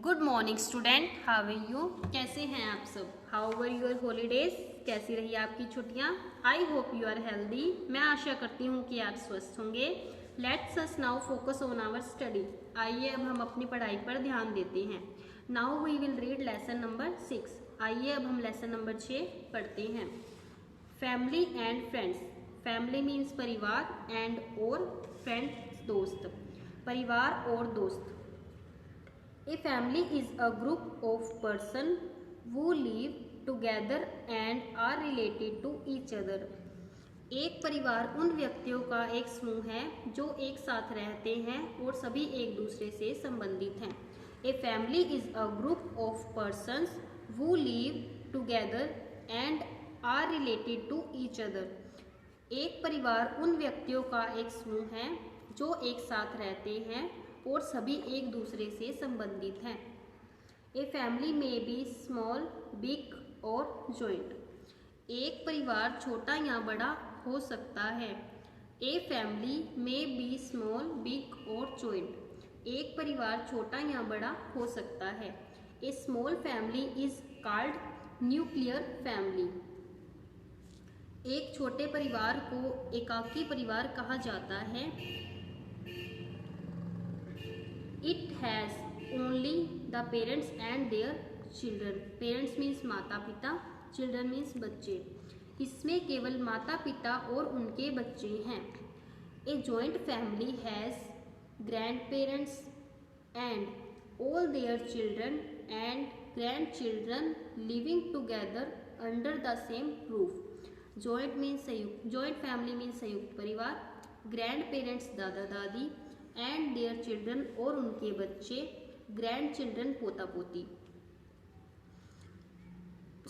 Good morning student, how are you? कैसे हैं आप सब? How were your holidays? कैसी रही आपकी छुट्टियां? I hope you are healthy. मैं आशा करती हूँ कि आप स्वस्थ होंगे। Let's us now focus on our study. आइए अब हम अपनी पढ़ाई पर ध्यान देते हैं। Now we will read lesson number 6। आइए अब हम लेसन नंबर 6 पढ़ते हैं। Family and friends. Family means परिवार एंड और फ्रेंड्स दोस्त, परिवार और दोस्त। A family is a group of person who live together and are related to each other. एक परिवार उन व्यक्तियों का एक समूह है जो एक साथ रहते हैं और सभी एक दूसरे से संबंधित हैं। A family is a group of persons who live together and are related to each other. एक परिवार उन व्यक्तियों का एक समूह है जो एक साथ रहते हैं और सभी एक दूसरे से संबंधित हैं। ए फैमिली में बी स्मॉल, बिग और जॉइंट। एक परिवार छोटा या बड़ा हो सकता है। ए फैमिली में बी स्मॉल, बिग और जॉइंट। एक परिवार छोटा या बड़ा हो सकता है। A small family is called nuclear family. एक छोटे परिवार को एकाकी परिवार कहा जाता है। It has only the parents and their children. Parents means माता पिता, children means बच्चे। इसमें केवल माता पिता और उनके बच्चे हैं। A joint family has grandparents and all their children and grandchildren living together under the same roof. Joint means संयुक्त, joint family means संयुक्त परिवार। Grandparents दादा दादी एंड देयर चिल्ड्रन और उनके बच्चे, ग्रैंड चिल्ड्रन पोता पोती।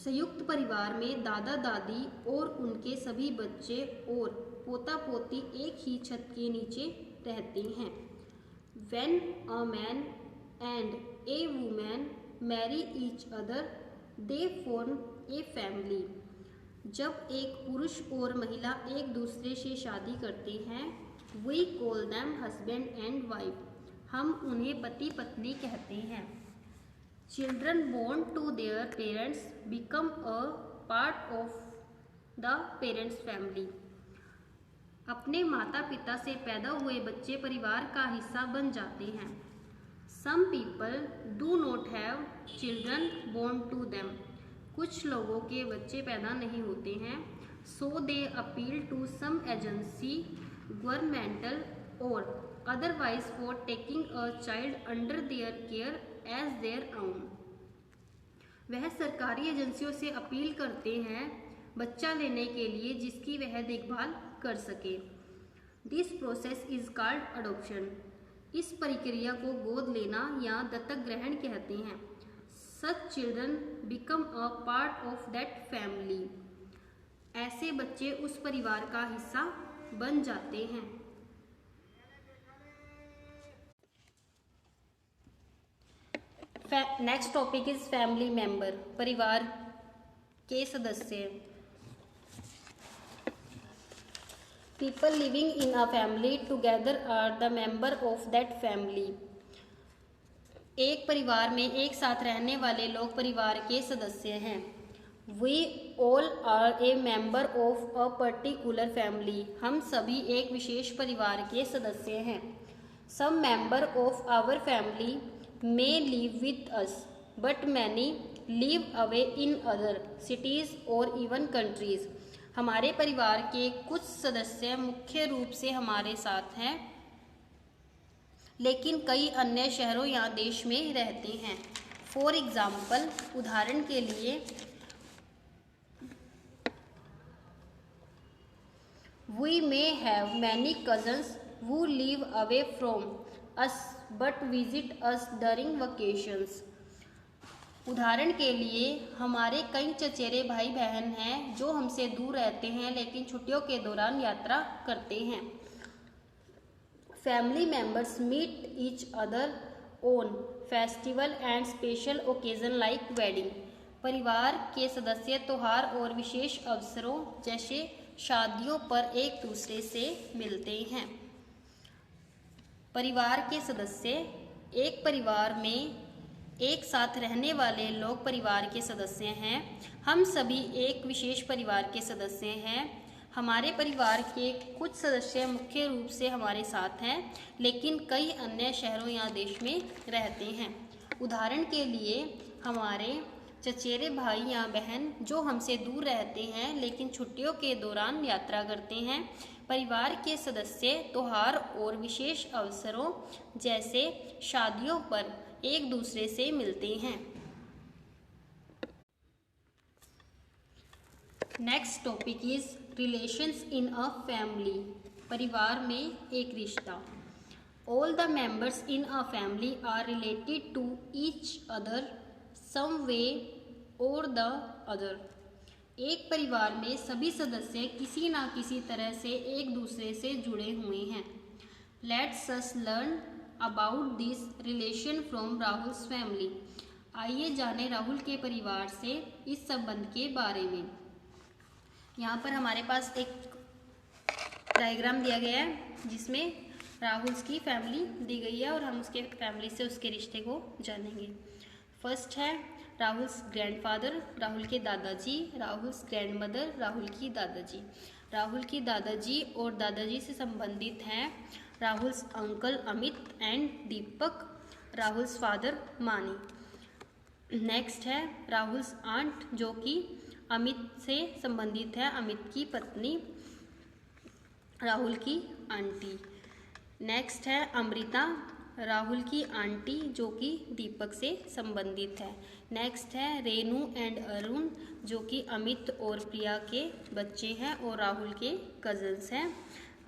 संयुक्त परिवार में दादा दादी और उनके सभी बच्चे और पोता पोती एक ही छत के नीचे रहते हैं। When a man and a woman marry each other, they form a family. जब एक पुरुष और महिला एक दूसरे से शादी करते हैं, We call them husband and wife. हम उन्हें पति पत्नी कहते हैं। Children born to their parents become a part of the parents' family. अपने माता पिता से पैदा हुए बच्चे परिवार का हिस्सा बन जाते हैं। Some people do not have children born to them. कुछ लोगों के बच्चे पैदा नहीं होते हैं। So they appeal to some agency, governmental or otherwise for taking a child under their care as their own. वह सरकारी एजेंसियों से अपील करते हैं बच्चा लेने के लिए जिसकी वह देखभाल कर सके। This process is called adoption. इस प्रक्रिया को गोद लेना या दत्तक ग्रहण कहते हैं। Such children become a part of that family. ऐसे बच्चे उस परिवार का हिस्सा बन जाते हैं। Next topic is family member, परिवार के सदस्य। People living in a family together are the member of that family. एक परिवार में एक साथ रहने वाले लोग परिवार के सदस्य हैं। We all are a member of a particular family. हम सभी एक विशेष परिवार के सदस्य हैं। Some member of our family may live with us, but many live away in other cities or even countries. हमारे परिवार के कुछ सदस्य मुख्य रूप से हमारे साथ हैं, लेकिन कई अन्य शहरों या देश में रहते हैं। For example, उदाहरण के लिए We may have many cousins who live away from us but visit us during vacations. उदाहरण के लिए हमारे कई चचेरे भाई बहन हैं जो हमसे दूर रहते हैं लेकिन छुट्टियों के दौरान यात्रा करते हैं। Family members meet each other on festival and special occasion like wedding. परिवार के सदस्य त्योहार और विशेष अवसरों जैसे शादियों पर एक दूसरे से मिलते हैं। परिवार के सदस्य एक परिवार में एक साथ रहने वाले लोग परिवार के सदस्य हैं। हम सभी एक विशेष परिवार के सदस्य हैं। हमारे परिवार के कुछ सदस्य मुख्य रूप से हमारे साथ हैं, लेकिन कई अन्य शहरों या देश में रहते हैं। उदाहरण के लिए हमारे चचेरे भाई या बहन जो हमसे दूर रहते हैं लेकिन छुट्टियों के दौरान यात्रा करते हैं। परिवार के सदस्य त्योहार और विशेष अवसरों जैसे शादियों पर एक दूसरे से मिलते हैं। Next topic is relations in a family. परिवार में एक रिश्ता। All the members in a family are related to each other some way और द अदर। एक परिवार में सभी सदस्य किसी न किसी तरह से एक दूसरे से जुड़े हुए हैं। Let's us learn about this relation from Rahul's family. आइए जाने राहुल के परिवार से इस संबंध के बारे में। यहाँ पर हमारे पास एक डायग्राम दिया गया है जिसमें राहुल्स की फैमिली दी गई है और हम उसके फैमिली से उसके रिश्ते को जानेंगे। फर्स्ट है राहुल्स ग्रैंडफादर, राहुल के दादाजी। राहुल्स ग्रैंडमदर, राहुल की दादाजी। राहुल की दादाजी और दादाजी से संबंधित हैं Rahul's uncle Amit and Deepak, Rahul's father मानी। नेक्स्ट है राहुल्स आंट जो कि अमित से संबंधित है, अमित की पत्नी, राहुल की आंटी। नेक्स्ट है अमृता, राहुल की आंटी जो कि दीपक से संबंधित है। नेक्स्ट है रेनू एंड अरुण जो कि अमित और प्रिया के बच्चे हैं और राहुल के कजन्स हैं।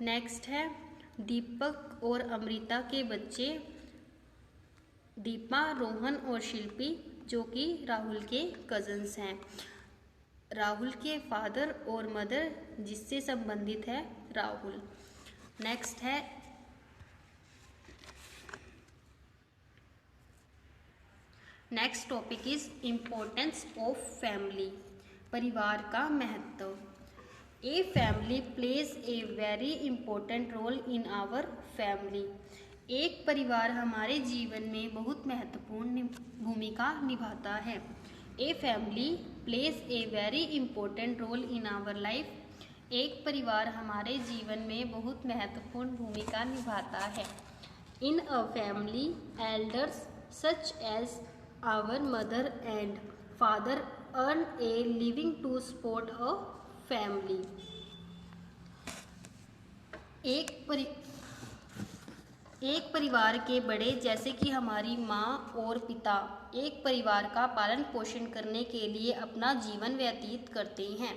नेक्स्ट है दीपक और अमृता के बच्चे दीपा, रोहन और शिल्पी जो कि राहुल के कजन्स हैं। राहुल के फादर और मदर जिससे संबंधित है राहुल। नेक्स्ट है next topic is importance of family. परिवार का महत्व। A family plays a very important role in our family. एक परिवार हमारे जीवन में बहुत महत्वपूर्ण भूमिका निभाता है। ए family plays a very important role in our life. एक परिवार हमारे जीवन में बहुत महत्वपूर्ण भूमिका निभाता है। In a family elders such as our mother and father earn a living to support a family। एक परिवार के बड़े जैसे कि हमारी माँ और पिता एक परिवार का पालन पोषण करने के लिए अपना जीवन व्यतीत करते हैं।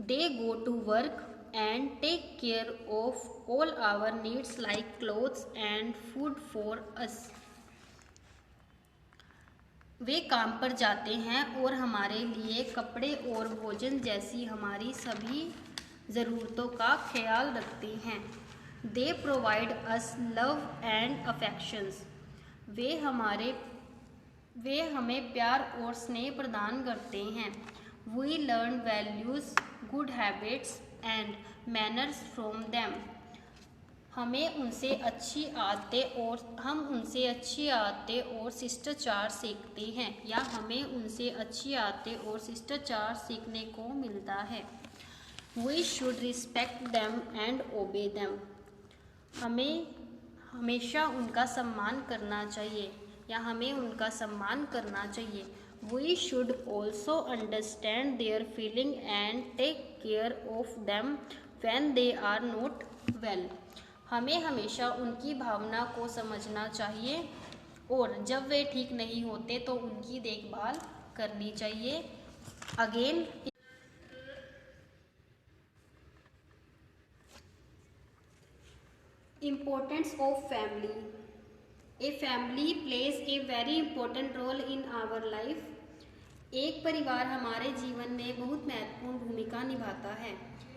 They go to work and take care of all our needs like clothes and food for us। वे काम पर जाते हैं और हमारे लिए कपड़े और भोजन जैसी हमारी सभी ज़रूरतों का ख्याल रखते हैं। They provide us love and affections। वे हमें प्यार और स्नेह प्रदान करते हैं। We learn values, good habits and manners from them। हम उनसे अच्छी आदतें और शिष्टाचार सीखते हैं या हमें उनसे अच्छी आदतें और शिष्टाचार सीखने को मिलता है। We should respect them and obey them। हमें हमेशा उनका सम्मान करना चाहिए या हमें उनका सम्मान करना चाहिए। We should also understand their feeling and take care of them when they are not well। हमें हमेशा उनकी भावना को समझना चाहिए और जब वे ठीक नहीं होते तो उनकी देखभाल करनी चाहिए। Again importance of family. A family plays a very important role in our life. एक परिवार हमारे जीवन में बहुत महत्वपूर्ण भूमिका निभाता है।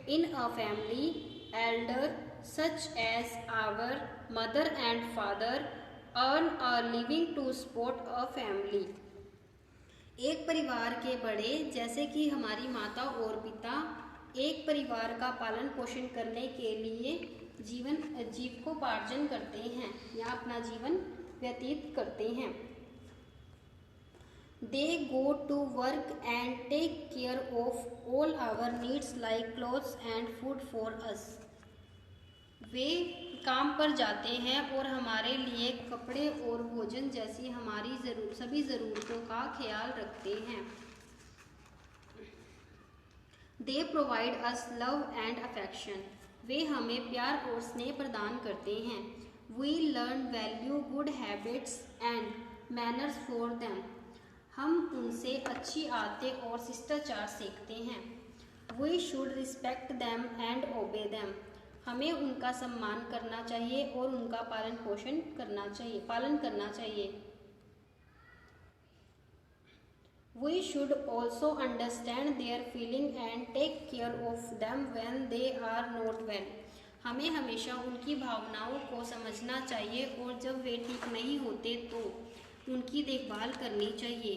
In a family elder such as our mother and father earn a living to support a family। एक परिवार के बड़े जैसे कि हमारी माता और पिता एक परिवार का पालन पोषण करने के लिए जीविकोपार्जन करते हैं या अपना जीवन व्यतीत करते हैं। They go to work and take care of all our needs like clothes and food for us. वे काम पर जाते हैं और हमारे लिए कपड़े और भोजन जैसी हमारी सभी ज़रूरतों का ख्याल रखते हैं। They provide us love and affection. वे हमें प्यार और स्नेह प्रदान करते हैं। We learn value good habits and manners for them. हम उनसे अच्छी आदतें और शिष्टाचार सीखते हैं। We should respect them and obey them. हमें उनका सम्मान करना चाहिए और उनका पालन करना चाहिए। We should also understand their feeling and take care of them when they are not well. हमें हमेशा उनकी भावनाओं को समझना चाहिए और जब वे ठीक नहीं होते तो उनकी देखभाल करनी चाहिए।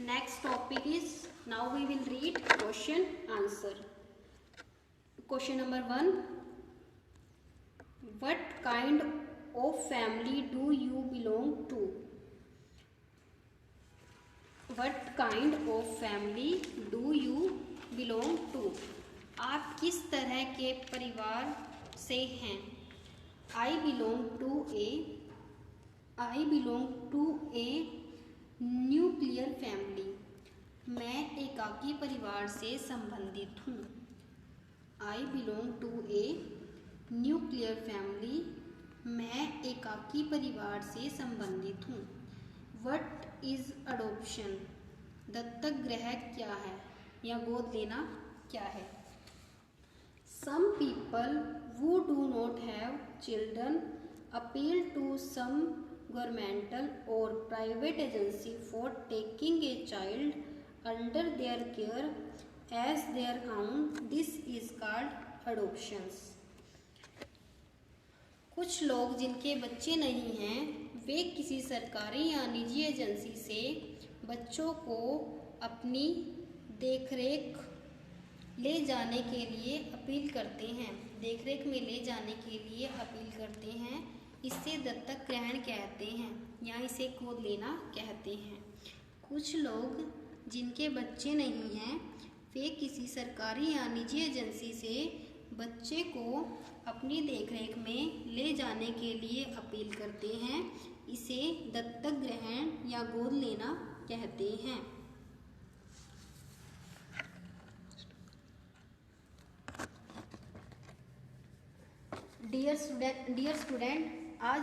Next topic is, now we will read question answer. Question number 1. What kind of family do you belong to? What kind of family do you belong to? आप किस तरह के परिवार से हैं? I belong to a nuclear family. मैं एकाकी परिवार से संबंधित हूँ। I belong to a nuclear family. मैं एकाकी परिवार से संबंधित हूँ। What is adoption? दत्तक ग्रहण क्या है या गोद लेना क्या है? Some people who do not have children appeal to some governmental or private agency for taking a child under their care as their own. This is called adoptions. कुछ लोग जिनके बच्चे नहीं हैं वे किसी सरकारी या निजी एजेंसी से बच्चों को अपनी देखरेख ले जाने के लिए अपील करते हैं। देखरेख में ले जाने के लिए अपील करते हैं। इसे दत्तक ग्रहण कहते हैं या इसे गोद लेना कहते हैं। कुछ लोग जिनके बच्चे नहीं हैं वे किसी सरकारी या निजी एजेंसी से बच्चे को अपनी देखरेख में ले जाने के लिए अपील करते हैं। इसे दत्तक ग्रहण या गोद लेना कहते हैं। डियर स्टूडेंट आज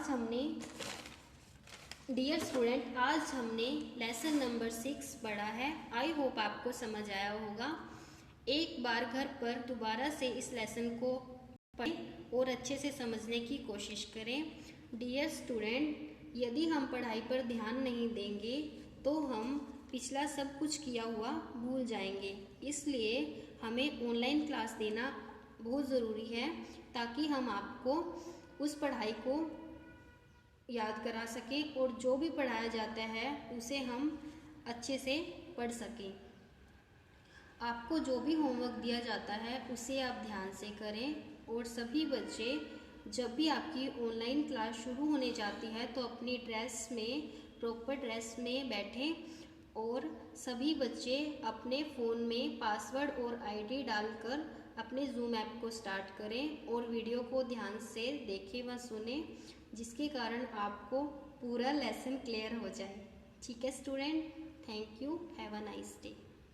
हमने लेसन नंबर 6 पढ़ा है। आई होप आपको समझ आया होगा। एक बार घर पर दोबारा से इस लेसन को पढ़ें और अच्छे से समझने की कोशिश करें। डियर स्टूडेंट, यदि हम पढ़ाई पर ध्यान नहीं देंगे तो हम पिछला सब कुछ किया हुआ भूल जाएंगे। इसलिए हमें ऑनलाइन क्लास देना बहुत ज़रूरी है ताकि हम आपको उस पढ़ाई को याद करा सकें और जो भी पढ़ाया जाता है उसे हम अच्छे से पढ़ सकें। आपको जो भी होमवर्क दिया जाता है उसे आप ध्यान से करें और सभी बच्चे जब भी आपकी ऑनलाइन क्लास शुरू होने जाती है तो अपनी प्रॉपर ड्रेस में बैठें और सभी बच्चे अपने फ़ोन में पासवर्ड और आईडी डालकर अपने जूम ऐप को स्टार्ट करें और वीडियो को ध्यान से देखें व सुने, जिसके कारण आपको पूरा लेसन क्लियर हो जाए। ठीक है student, thank you, have a nice day.